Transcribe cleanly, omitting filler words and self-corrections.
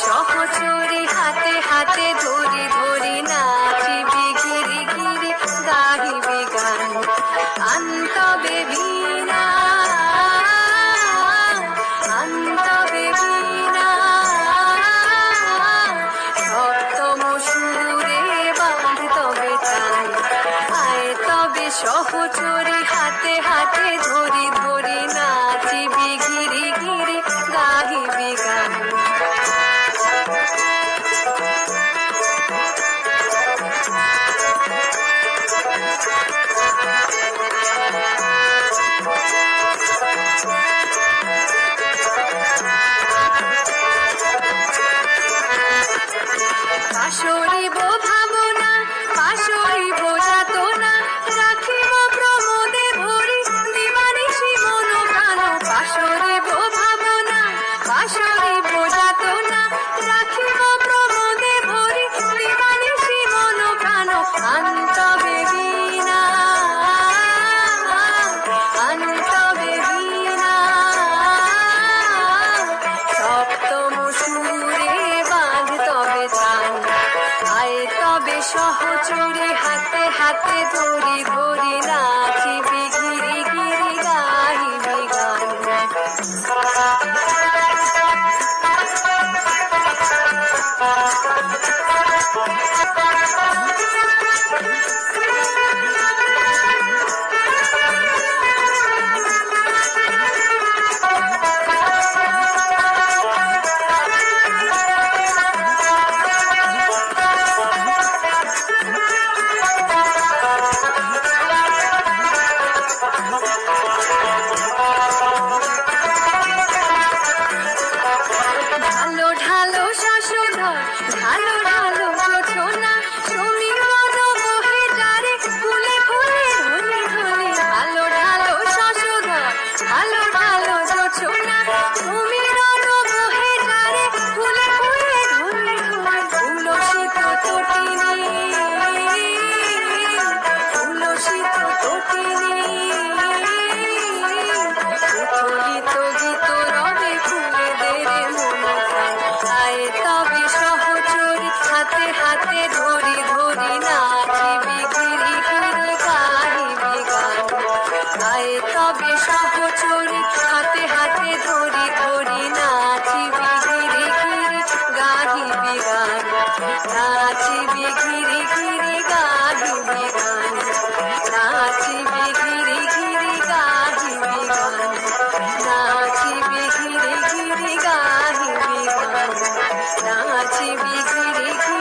সহচরী হাতে হাতে ধরি ধরি নাচিবি গিরি গিরি গাহিবি গান আন্তবে বীণা আন্তবে বীণা সপ্তম সুরে বাঁধ তবে তাই আয় তবে সহচরী হাতে হাতে ধরি ধরি নাচিবি গিরি গিরি গাহিবি গান পাশরিব ভাবনা পাশরিব যাতনা রাখিব প্রমোদে ভরি দিবানিশি মন প্রাণ পাশরিব ভাবনা পাশরিব যাতনা রাখিব প্রমোদে ভরি দিবানিশি মন প্রাণ আন্তবে বীণা আন্তবে বীণা সপ্তম সুরে বাঁধ তবে চান আয় তবে সহচরী হাতে হাতে ধরি ধরি নাচিবি গিরি গিরি গাহিবি গান ঢালো ঢালো শাশুধর ঢালো ঢালো রচনা সমীরণ বহে যারে ফুলে ফুলে ধনি ধনি ঢালো ঢালো শাশুধর ঢালো ঢালো রচনা সমীরণ বহে যারে ফুলে ফুলে ধনি ধনি তুলসিত তটিনী তুলসিত তটিনী উচ্ছলিত গীত রবে ফুলে দেরে মন আয় তবে সহচরী হাতে হাতে ধরি ধরি নাচিবি গিরি গিরি গাহিবি গান আয় তবে সহচরী হাতে হাতে ধরি ধরি নাচিবি গিরি গিরি গাহিবি গান নাচিবি গিরি গিরি গাহিবি গান নাচিবি গিরি গিরি গাহিবি গান নাচিবি গিরি গিরি গাহিবি গান নাচিবি গিরি গিরি